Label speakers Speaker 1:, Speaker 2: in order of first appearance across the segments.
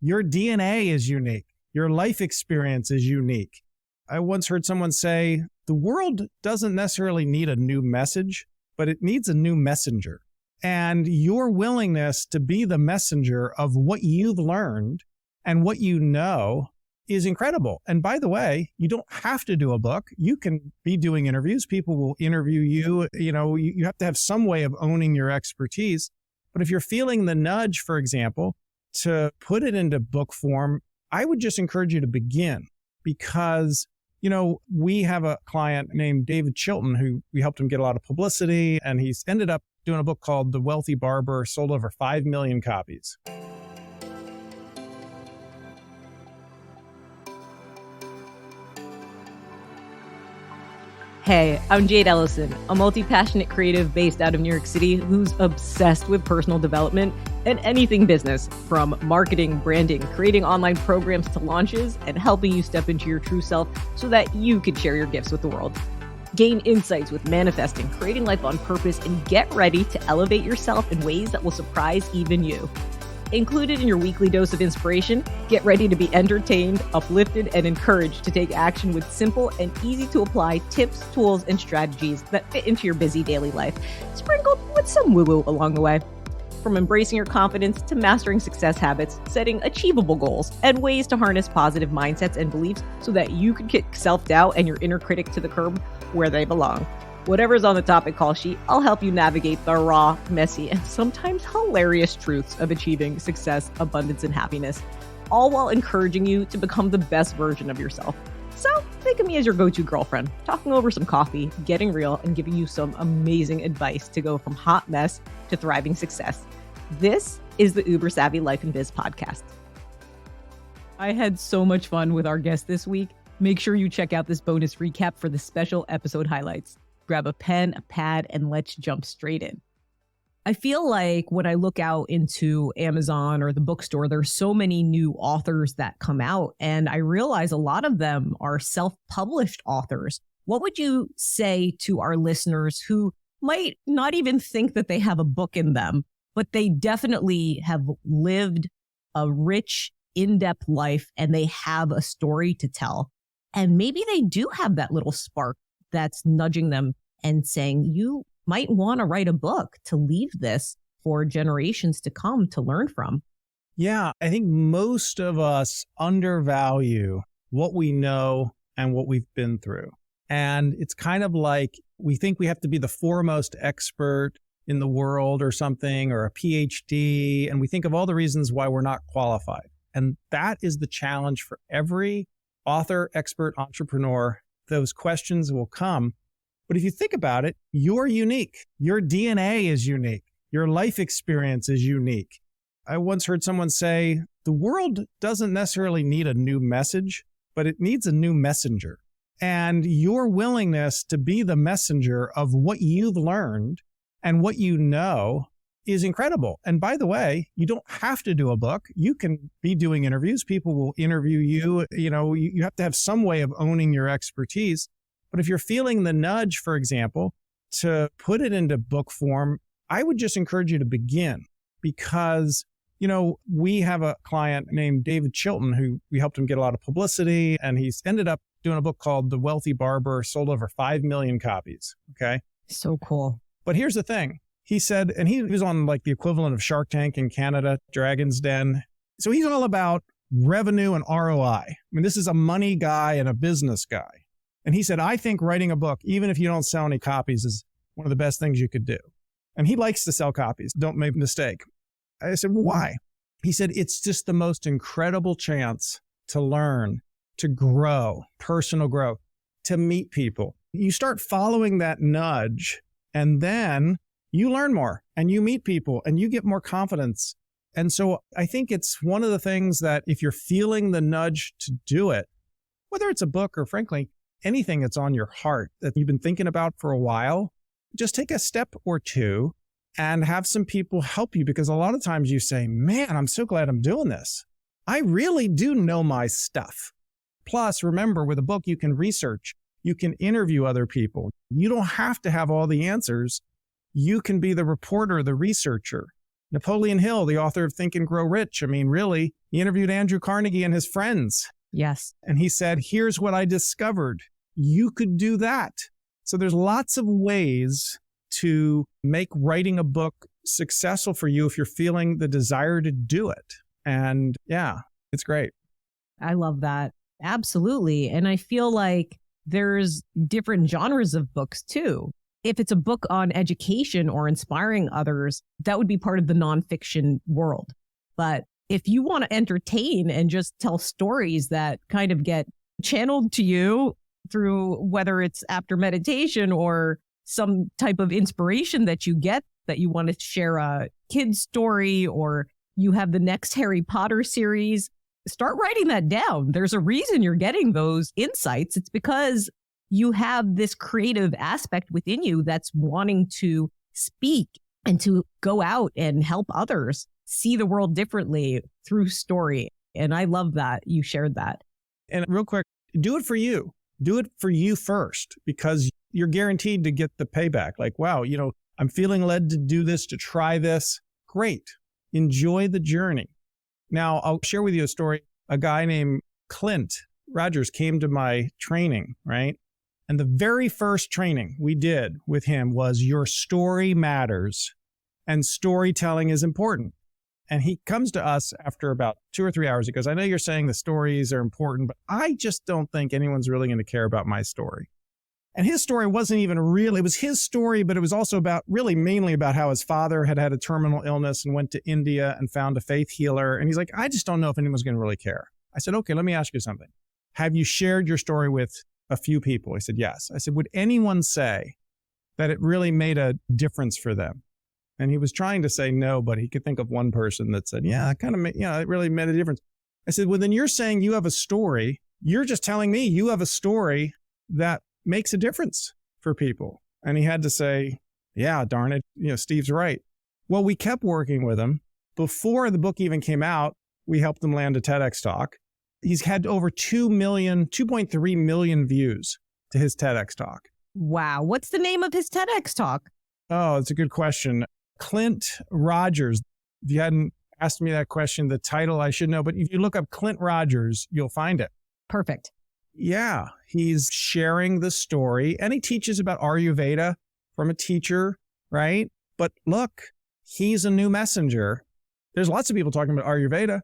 Speaker 1: Your DNA is unique. Your life experience is unique. I once heard someone say, the world doesn't necessarily need a new message, but it needs a new messenger. And your willingness to be the messenger of what you've learned and what you know is incredible. And by the way, you don't have to do a book. You can be doing interviews. People will interview you. You have to have some way of owning your expertise. But if you're feeling the nudge, for example, to put it into book form, I would just encourage you to begin because, we have a client named David Chilton who we helped him get a lot of publicity, and he's ended up doing a book called The Wealthy Barber, sold over 5 million copies.
Speaker 2: Hey, I'm Jade Ellison, a multi-passionate creative based out of New York City who's obsessed with personal development and anything business, from marketing, branding, creating online programs to launches, and helping you step into your true self so that you can share your gifts with the world. Gain insights with manifesting, creating life on purpose, and get ready to elevate yourself in ways that will surprise even you. Included in your weekly dose of inspiration, get ready to be entertained, uplifted, and encouraged to take action with simple and easy to apply tips, tools, and strategies that fit into your busy daily life, sprinkled with some woo-woo along the way. From embracing your confidence to mastering success habits, setting achievable goals, and ways to harness positive mindsets and beliefs so that you can kick self-doubt and your inner critic to the curb where they belong. Whatever's on the topic call sheet, I'll help you navigate the raw, messy, and sometimes hilarious truths of achieving success, abundance, and happiness, all while encouraging you to become the best version of yourself. So think of me as your go-to girlfriend, talking over some coffee, getting real, and giving you some amazing advice to go from hot mess to thriving success. This is the Uber Savvy Life and Biz podcast. I had so much fun with our guest this week. Make sure you check out this bonus recap for the special episode highlights. Grab a pen, a pad, and let's jump straight in. I feel like when I look out into Amazon or the bookstore, there's so many new authors that come out, and I realize a lot of them are self-published authors. What would you say to our listeners who might not even think that they have a book in them, but they definitely have lived a rich, in-depth life and they have a story to tell? And maybe they do have that little spark that's nudging them and saying, you might want to write a book to leave this for generations to come to learn from.
Speaker 1: Yeah, I think most of us undervalue what we know and what we've been through. And it's kind of like we think we have to be the foremost expert in the world or something, or a PhD, and we think of all the reasons why we're not qualified. And that is the challenge for every author, expert, entrepreneur. Those questions will come. But if you think about it, you're unique. Your DNA is unique. Your life experience is unique. I once heard someone say, the world doesn't necessarily need a new message, but it needs a new messenger. And your willingness to be the messenger of what you've learned and what you know is incredible. And by the way, you don't have to do a book. You can be doing interviews. People will interview you. You have to have some way of owning your expertise. But if you're feeling the nudge, for example, to put it into book form, I would just encourage you to begin because, we have a client named David Chilton who we helped him get a lot of publicity, and he's ended up doing a book called The Wealthy Barber, sold over 5 million copies. Okay.
Speaker 2: So cool.
Speaker 1: But here's the thing. He said, and he was on like the equivalent of Shark Tank in Canada, Dragon's Den. So he's all about revenue and ROI. I mean, this is a money guy and a business guy. And he said, I think writing a book, even if you don't sell any copies, is one of the best things you could do. And he likes to sell copies. Don't make a mistake. I said, well, why? He said, it's just the most incredible chance to learn, to grow, personal growth, to meet people. You start following that nudge, and then you learn more and you meet people and you get more confidence. And so I think it's one of the things that if you're feeling the nudge to do it, whether it's a book or frankly, anything that's on your heart that you've been thinking about for a while, just take a step or two and have some people help you, because a lot of times you say, man, I'm so glad I'm doing this. I really do know my stuff. Plus, remember, with a book, you can research, you can interview other people. You don't have to have all the answers. You can be the reporter, the researcher. Napoleon Hill, the author of Think and Grow Rich, I mean, really, he interviewed Andrew Carnegie and his friends.
Speaker 2: Yes.
Speaker 1: And he said, here's what I discovered. You could do that. So there's lots of ways to make writing a book successful for you if you're feeling the desire to do it. And yeah, it's great.
Speaker 2: I love that. Absolutely. And I feel like there's different genres of books too. If it's a book on education or inspiring others, that would be part of the nonfiction world. But if you want to entertain and just tell stories that kind of get channeled to you through whether it's after meditation or some type of inspiration that you get, that you want to share a kid's story, or you have the next Harry Potter series, start writing that down. There's a reason you're getting those insights. It's because you have this creative aspect within you that's wanting to speak and to go out and help others see the world differently through story. And I love that you shared that.
Speaker 1: And real quick, do it for you. Do it for you first, because you're guaranteed to get the payback. Like, wow, I'm feeling led to do this, to try this. Great. Enjoy the journey. Now, I'll share with you a story. A guy named Clint Rogers came to my training, right? And the very first training we did with him was your story matters and storytelling is important. And he comes to us after about 2 or 3 hours. He goes, I know you're saying the stories are important, but I just don't think anyone's really going to care about my story. And his story wasn't even real. It was his story, but it was also mainly about how his father had a terminal illness and went to India and found a faith healer. And he's like, I just don't know if anyone's going to really care. I said, okay, let me ask you something. Have you shared your story with a few people? He said, yes. I said, would anyone say that it really made a difference for them? And he was trying to say no, but he could think of one person that said, yeah, it really made a difference. I said, well, then you're saying you have a story. You're just telling me you have a story that makes a difference for people. And he had to say, yeah, darn it. Steve's right. Well, we kept working with him. Before the book even came out, we helped him land a TEDx talk. He's had over 2.3 million views to his TEDx talk.
Speaker 2: Wow. What's the name of his TEDx talk?
Speaker 1: Oh, it's a good question. Clint Rogers. If you hadn't asked me that question, the title I should know, but if you look up Clint Rogers, you'll find it.
Speaker 2: Perfect.
Speaker 1: Yeah, he's sharing the story, and he teaches about Ayurveda from a teacher, right? But look, he's a new messenger. There's lots of people talking about Ayurveda.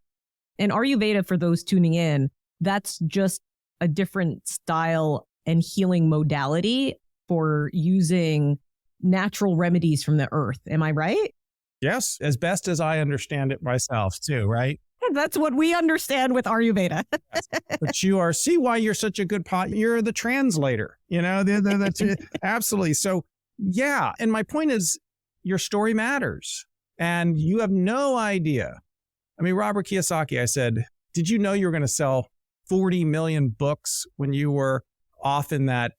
Speaker 2: And Ayurveda, for those tuning in, that's just a different style and healing modality for using natural remedies from the earth. Am I right?
Speaker 1: Yes, as best as I understand it myself too, right?
Speaker 2: That's what we understand with Ayurveda.
Speaker 1: Yes. But see why you're such a good you're the translator, absolutely. So yeah. And my point is your story matters and you have no idea. I mean, Robert Kiyosaki, I said, did you know you were going to sell 40 million books when you were off in that,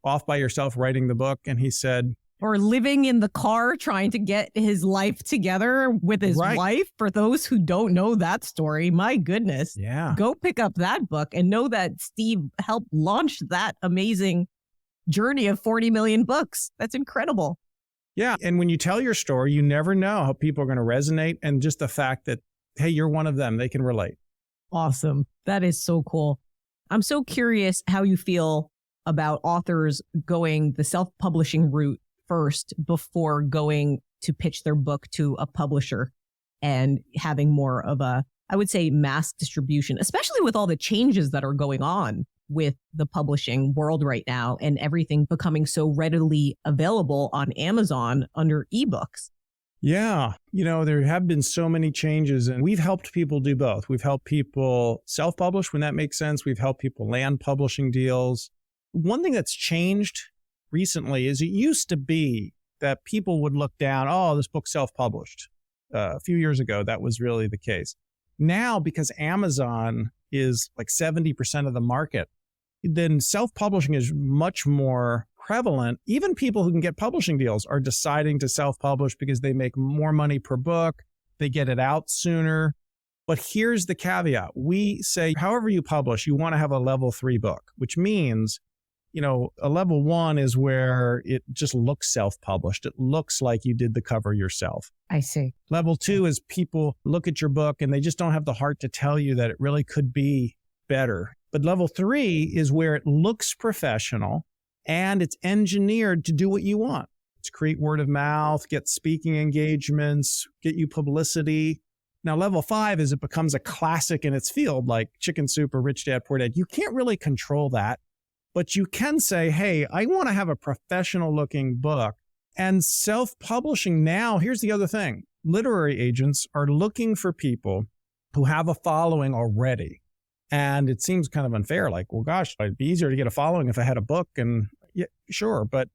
Speaker 1: off by yourself writing the book? And he said,
Speaker 2: or living in the car trying to get his life together with his wife. For those who don't know that story, my goodness.
Speaker 1: Yeah.
Speaker 2: Go pick up that book and know that Steve helped launch that amazing journey of 40 million books. That's incredible.
Speaker 1: Yeah. And when you tell your story, you never know how people are going to resonate. And just the fact that, hey, you're one of them, they can relate.
Speaker 2: Awesome. That is so cool. I'm so curious how you feel about authors going the self-publishing route first before going to pitch their book to a publisher and having more of a, I would say, mass distribution, especially with all the changes that are going on with the publishing world right now and everything becoming so readily available on Amazon under ebooks.
Speaker 1: Yeah. There have been so many changes and we've helped people do both. We've helped people self-publish when that makes sense. We've helped people land publishing deals. One thing that's changed recently is it used to be that people would look down, oh, this book's self-published. A few years ago, that was really the case. Now, because Amazon is like 70% of the market, then self-publishing is much more prevalent. Even people who can get publishing deals are deciding to self-publish because they make more money per book. They get it out sooner. But here's the caveat. We say, however you publish, you want to have a level 3 book, which means A level 1 is where it just looks self-published. It looks like you did the cover yourself.
Speaker 2: I see.
Speaker 1: Level 2 is people look at your book and they just don't have the heart to tell you that it really could be better. But level 3 is where it looks professional and it's engineered to do what you want. It's create word of mouth, get speaking engagements, get you publicity. Now, level 5 is it becomes a classic in its field, like Chicken Soup or Rich Dad, Poor Dad. You can't really control that, but you can say, hey, I want to have a professional looking book. And self-publishing now, here's the other thing. Literary agents are looking for people who have a following already. And it seems kind of unfair. Like, well, gosh, it'd be easier to get a following if I had a book. And yeah, sure. But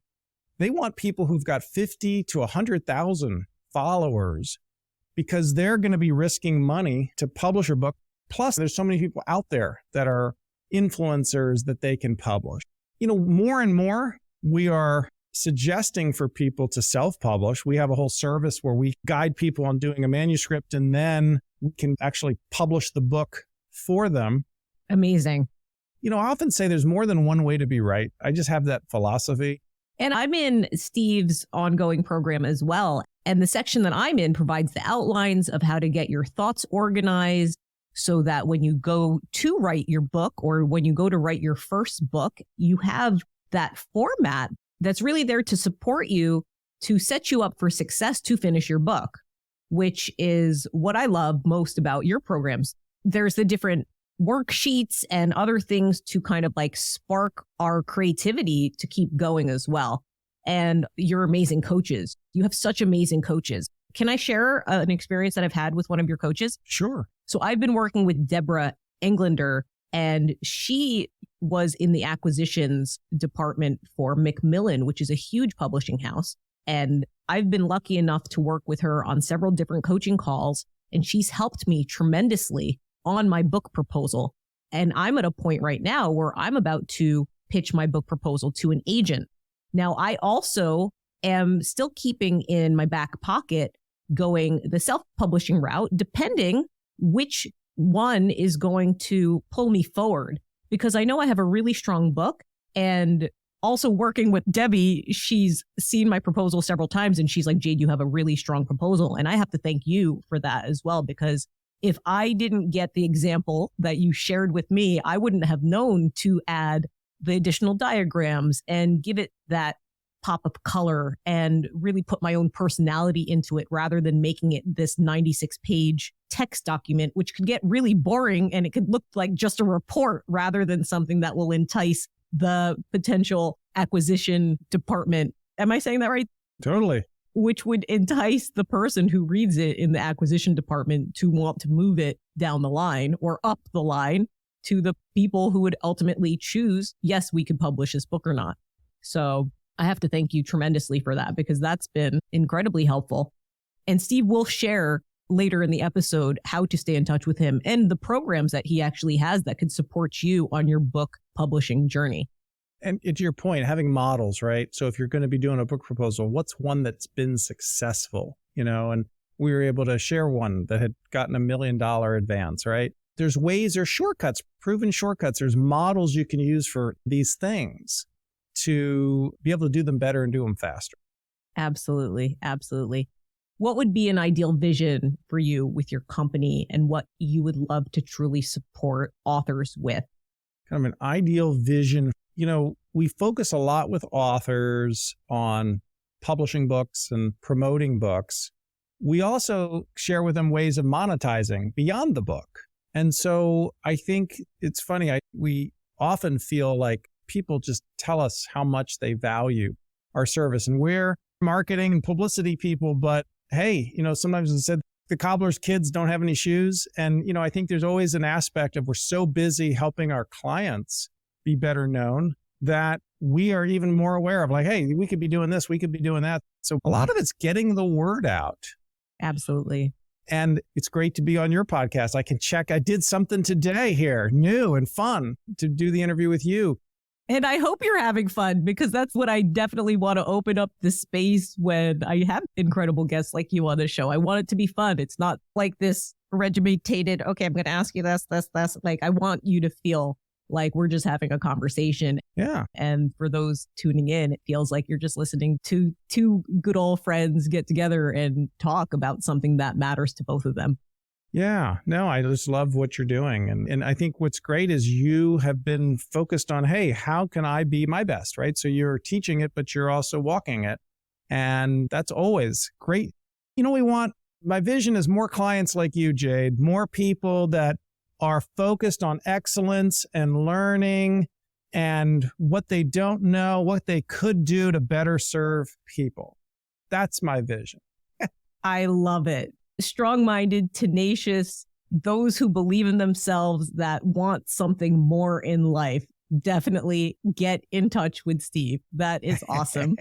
Speaker 1: they want people who've got 50 to 100,000 followers because they're going to be risking money to publish a book. Plus, there's so many people out there that are influencers that they can publish. More and more, we are suggesting for people to self-publish. We have a whole service where we guide people on doing a manuscript, and then we can actually publish the book for them.
Speaker 2: Amazing.
Speaker 1: I often say there's more than one way to be right. I just have that philosophy.
Speaker 2: And I'm in Steve's ongoing program as well. And the section that I'm in provides the outlines of how to get your thoughts organized so that when you go to write your book or when you go to write your first book, you have that format that's really there to support you, to set you up for success to finish your book, which is what I love most about your programs. There's the different worksheets and other things to kind of like spark our creativity to keep going as well. And you're amazing coaches. You have such amazing coaches. Can I share an experience that I've had with one of your coaches?
Speaker 1: Sure.
Speaker 2: So I've been working with Deborah Englander, and she was in the acquisitions department for Macmillan, which is a huge publishing house. And I've been lucky enough to work with her on several different coaching calls, and she's helped me tremendously on my book proposal. And I'm at a point right now where I'm about to pitch my book proposal to an agent. Now, I also am still keeping in my back pocket going the self-publishing route, depending which one is going to pull me forward, because I know I have a really strong book. And also working with Debbie, she's seen my proposal several times and she's like, Jade, you have a really strong proposal. And I have to thank you for that as well, because if I didn't get the example that you shared with me, I wouldn't have known to add the additional diagrams and give it that pop of color and really put my own personality into it rather than making it this 96-page text document, which could get really boring and it could look like just a report rather than something that will entice the potential acquisition department. Am I saying that right?
Speaker 1: Totally.
Speaker 2: Which would entice the person who reads it in the acquisition department to want to move it down the line or up the line to the people who would ultimately choose, yes, we could publish this book or not. So I have to thank you tremendously for that, because that's been incredibly helpful. And Steve will share later in the episode how to stay in touch with him and the programs that he actually has that could support you on your book publishing journey.
Speaker 1: And to your point, having models, right? So if you're going to be doing a book proposal, what's one that's been successful, and we were able to share one that had gotten $1 million advance, right? There's ways, there's shortcuts, proven shortcuts. There's models you can use for these things to be able to do them better and do them faster.
Speaker 2: Absolutely. Absolutely. What would be an ideal vision for you with your company and what you would love to truly support authors with?
Speaker 1: Kind of an ideal vision. We focus a lot with authors on publishing books and promoting books. We also share with them ways of monetizing beyond the book. And so I think it's funny. We often feel like people just tell us how much they value our service, and we're marketing and publicity people, but hey, sometimes it's said the cobbler's kids don't have any shoes. And, I think there's always an aspect of we're so busy helping our clients be better known that we are even more aware of like, hey, we could be doing this, we could be doing that. So a lot of it's getting the word out.
Speaker 2: Absolutely.
Speaker 1: And it's great to be on your podcast. I can check. I did something today here, new and fun, to do the interview with you.
Speaker 2: And I hope you're having fun, because that's what I definitely want to open up the space when I have incredible guests like you on the show. I want it to be fun. It's not like this regimented, okay, I'm going to ask you this. Like, I want you to feel like we're just having a conversation.
Speaker 1: Yeah.
Speaker 2: And for those tuning in, it feels like you're just listening to two good old friends get together and talk about something that matters to both of them.
Speaker 1: Yeah, no, I just love what you're doing. And I think what's great is you have been focused on, hey, how can I be my best, right? So you're teaching it, but you're also walking it. And that's always great. My vision is more clients like you, Jade, more people that are focused on excellence and learning and what they don't know, what they could do to better serve people. That's my vision.
Speaker 2: I love it. Strong-minded, tenacious, those who believe in themselves that want something more in life. Definitely get in touch with Steve. That is awesome.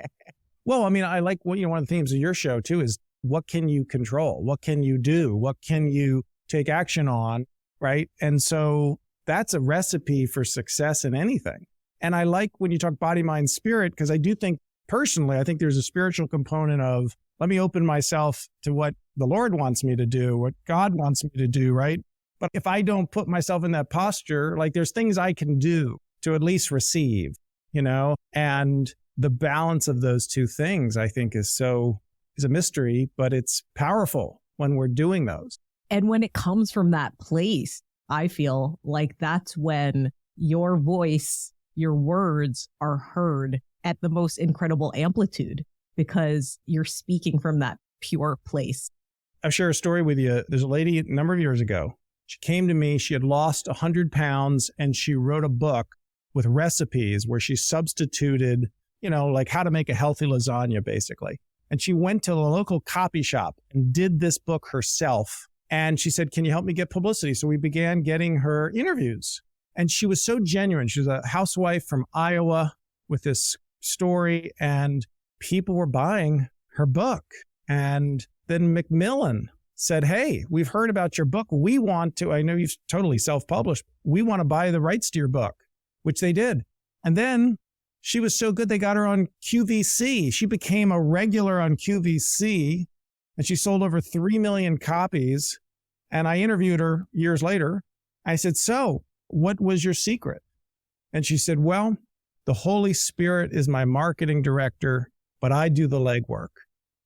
Speaker 1: Well, I like one of the themes of your show too is what can you control? What can you do? What can you take action on? Right. And so that's a recipe for success in anything. And I like when you talk body, mind, spirit, because I do think personally, I think there's a spiritual component of let me open myself to what the Lord wants me to do, what God wants me to do, right? But if I don't put myself in that posture, like there's things I can do to at least receive, and the balance of those two things, I think is a mystery, but it's powerful when we're doing those.
Speaker 2: And when it comes from that place, I feel like that's when your voice, your words are heard at the most incredible amplitude because you're speaking from that pure place.
Speaker 1: I'll share a story with you. There's a lady a number of years ago. She came to me. She had lost 100 pounds and she wrote a book with recipes where she substituted, like how to make a healthy lasagna, basically. And she went to the local copy shop and did this book herself. And she said, can you help me get publicity? So we began getting her interviews. And she was so genuine. She was a housewife from Iowa with this story, and people were buying her book. And then Macmillan said, hey, we've heard about your book. We want to, I know you've totally self-published. We want to buy the rights to your book, which they did. And then she was so good, they got her on QVC. She became a regular on QVC, and she sold over 3 million copies. And I interviewed her years later. I said, so what was your secret? And she said, well, the Holy Spirit is my marketing director, but I do the legwork.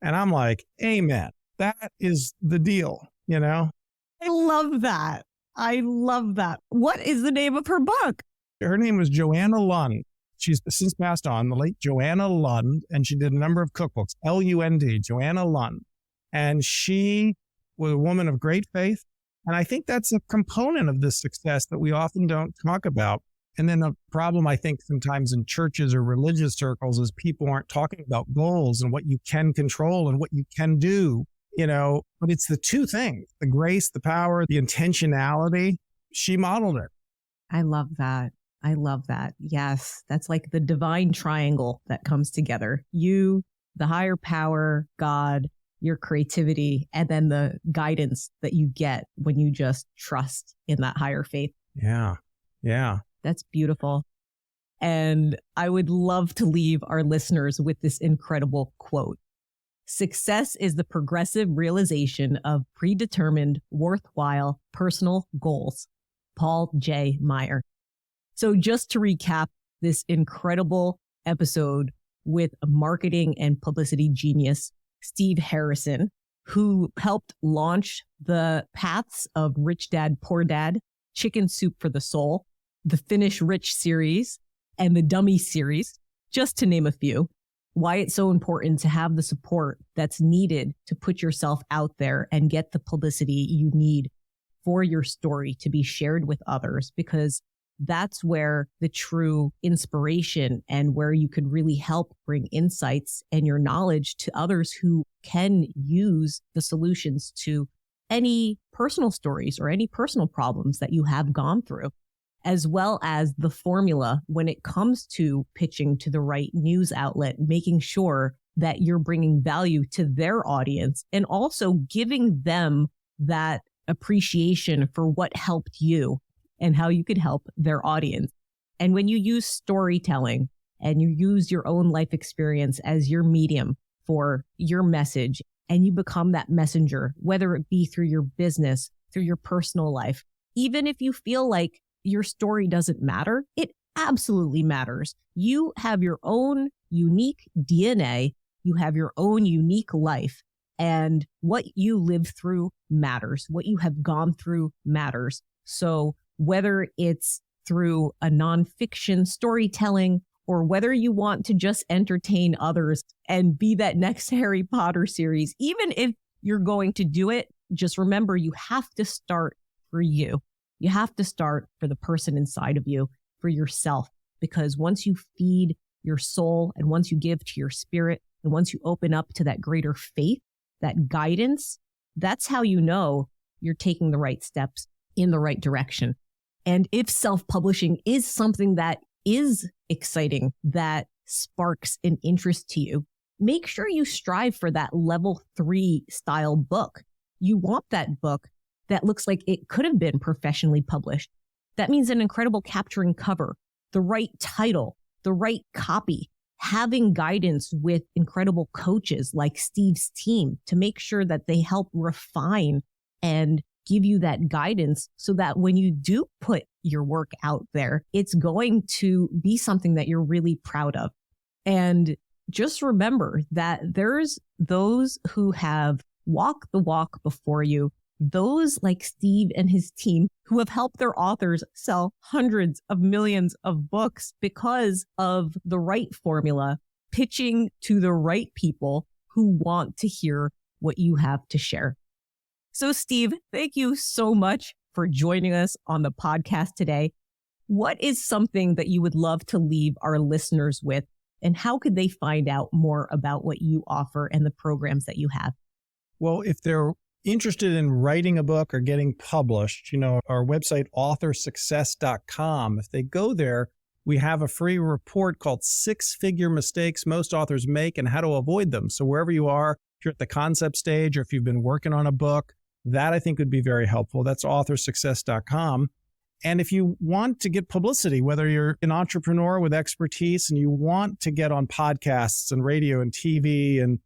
Speaker 1: And I'm like, amen. That is the deal, I
Speaker 2: love that. I love that. What is the name of her book?
Speaker 1: Her name was Joanna Lund. She's since passed on, the late Joanna Lund, and she did a number of cookbooks, Lund, Joanna Lund. And she was a woman of great faith. And I think that's a component of this success that we often don't talk about. And then the problem, I think, sometimes in churches or religious circles is people aren't talking about goals and what you can control and what you can do, but it's the two things, the grace, the power, the intentionality. She modeled it.
Speaker 2: I love that. I love that. Yes. That's like the divine triangle that comes together. You, the higher power, God, your creativity, and then the guidance that you get when you just trust in that higher faith.
Speaker 1: Yeah. Yeah.
Speaker 2: That's beautiful. And I would love to leave our listeners with this incredible quote. Success is the progressive realization of predetermined, worthwhile personal goals. Paul J. Meyer. So just to recap this incredible episode with marketing and publicity genius, Steve Harrison, who helped launch the Paths of Rich Dad, Poor Dad, Chicken Soup for the Soul, the Finish Rich series, and the Dummies series, just to name a few. Why it's so important to have the support that's needed to put yourself out there and get the publicity you need for your story to be shared with others, because that's where the true inspiration and where you could really help bring insights and your knowledge to others who can use the solutions to any personal stories or any personal problems that you have gone through, as well as the formula when it comes to pitching to the right news outlet, making sure that you're bringing value to their audience and also giving them that appreciation for what helped you and how you could help their audience. And when you use storytelling and you use your own life experience as your medium for your message, and you become that messenger, whether it be through your business, through your personal life, even if you feel like your story doesn't matter. It absolutely matters. You have your own unique DNA. You have your own unique life. And what you live through matters. What you have gone through matters. So whether it's through a nonfiction storytelling or whether you want to just entertain others and be that next Harry Potter series, even if you're going to do it, just remember you have to start for you. You have to start for the person inside of you, for yourself, because once you feed your soul and once you give to your spirit and once you open up to that greater faith, that guidance, that's how you know you're taking the right steps in the right direction. And if self-publishing is something that is exciting, that sparks an interest to you, make sure you strive for that level 3 style book. You want that book that looks like it could have been professionally published. That means an incredible capturing cover, the right title, the right copy, having guidance with incredible coaches like Steve's team to make sure that they help refine and give you that guidance so that when you do put your work out there, it's going to be something that you're really proud of. And just remember that there's those who have walked the walk before you, those like Steve and his team who have helped their authors sell hundreds of millions of books because of the right formula, pitching to the right people who want to hear what you have to share. So Steve, thank you so much for joining us on the podcast today. What is something that you would love to leave our listeners with, and how could they find out more about what you offer and the programs that you have?
Speaker 1: Well, if they're interested in writing a book or getting published, our website, authorsuccess.com, if they go there, we have a free report called 6-Figure Mistakes Most Authors Make and How to Avoid Them. So wherever you are, if you're at the concept stage or if you've been working on a book, that I think would be very helpful. That's authorsuccess.com. And if you want to get publicity, whether you're an entrepreneur with expertise and you want to get on podcasts and radio and TV and,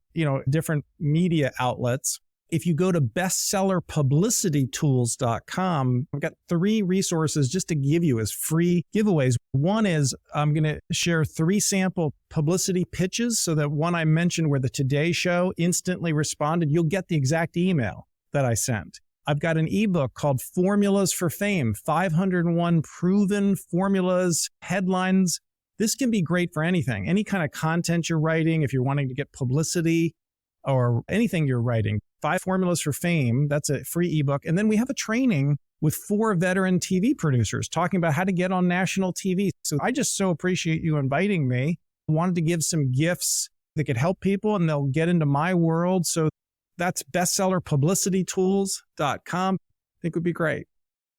Speaker 1: different media outlets, if you go to bestsellerpublicitytools.com, I've got 3 resources just to give you as free giveaways. One is I'm going to share 3 sample publicity pitches so that one I mentioned where the Today Show instantly responded, you'll get the exact email that I sent. I've got an ebook called Formulas for Fame, 501 proven formulas, headlines. This can be great for anything, any kind of content you're writing. If you're wanting to get publicity or anything you're writing, 5 Formulas for Fame, that's a free ebook. And then we have a training with 4 veteran TV producers talking about how to get on national TV. So I just so appreciate you inviting me. I wanted to give some gifts that could help people and they'll get into my world. So that's bestsellerpublicitytools.com. I think would be great.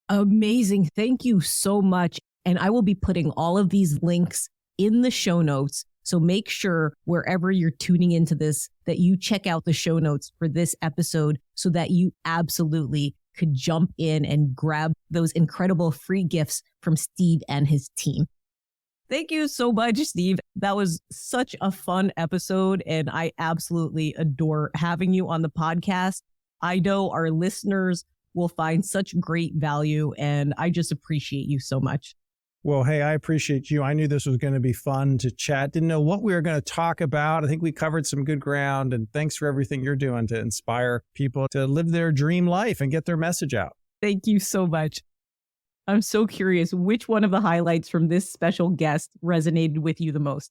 Speaker 2: Amazing. Thank you so much. And I will be putting all of these links in the show notes. So make sure wherever you're tuning into this, that you check out the show notes for this episode so that you absolutely could jump in and grab those incredible free gifts from Steve and his team. Thank you so much, Steve. That was such a fun episode, and I absolutely adore having you on the podcast. I know our listeners will find such great value, and I just appreciate you so much.
Speaker 1: Well, hey, I appreciate you. I knew this was going to be fun to chat. Didn't know what we were going to talk about. I think we covered some good ground, and thanks for everything you're doing to inspire people to live their dream life and get their message out.
Speaker 2: Thank you so much. I'm so curious which one of the highlights from this special guest resonated with you the most.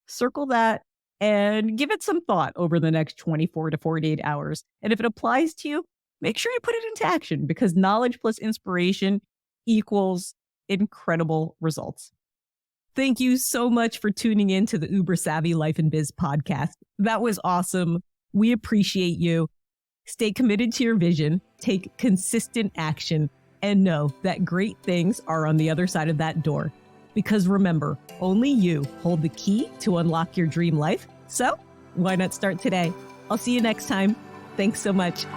Speaker 2: Circle that and give it some thought over the next 24 to 48 hours. And if it applies to you, make sure you put it into action because knowledge plus inspiration equals incredible results. Thank you so much for tuning in to the Uber Savvy Life and Biz podcast. That was awesome. We appreciate you. Stay committed to your vision, take consistent action, and know that great things are on the other side of that door. Because remember, only you hold the key to unlock your dream life. So why not start today? I'll see you next time. Thanks so much.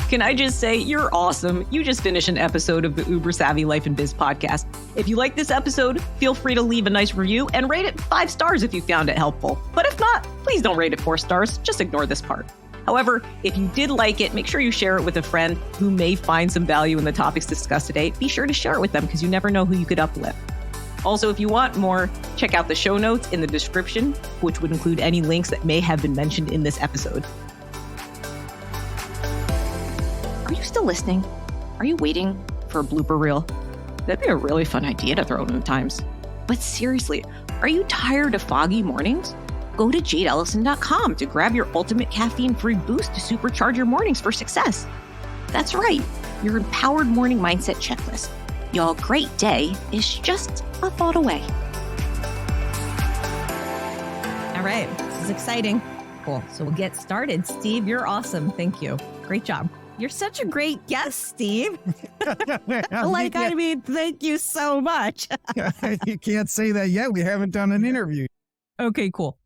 Speaker 2: Can I just say, you're awesome. You just finished an episode of the Uber Savvy Life and Biz podcast. If you like this episode, feel free to leave a nice review and rate it 5 stars if you found it helpful. But if not, please don't rate it 4 stars. Just ignore this part. However, if you did like it, make sure you share it with a friend who may find some value in the topics discussed today. Be sure to share it with them because you never know who you could uplift. Also, if you want more, check out the show notes in the description, which would include any links that may have been mentioned in this episode. Are you still listening? Are you waiting for a blooper reel? That'd be a really fun idea to throw in at times. But seriously, are you tired of foggy mornings? Go to jadeellison.com to grab your ultimate caffeine-free boost to supercharge your mornings for success. That's right, your empowered morning mindset checklist. Your great day is just a thought away.
Speaker 3: All right, this is exciting. Cool. So we'll get started. Steve, you're awesome. Thank you. Great job. You're such a great guest, Steve. I mean, thank you so much.
Speaker 1: You can't say that yet. We haven't done an interview.
Speaker 3: Okay, cool.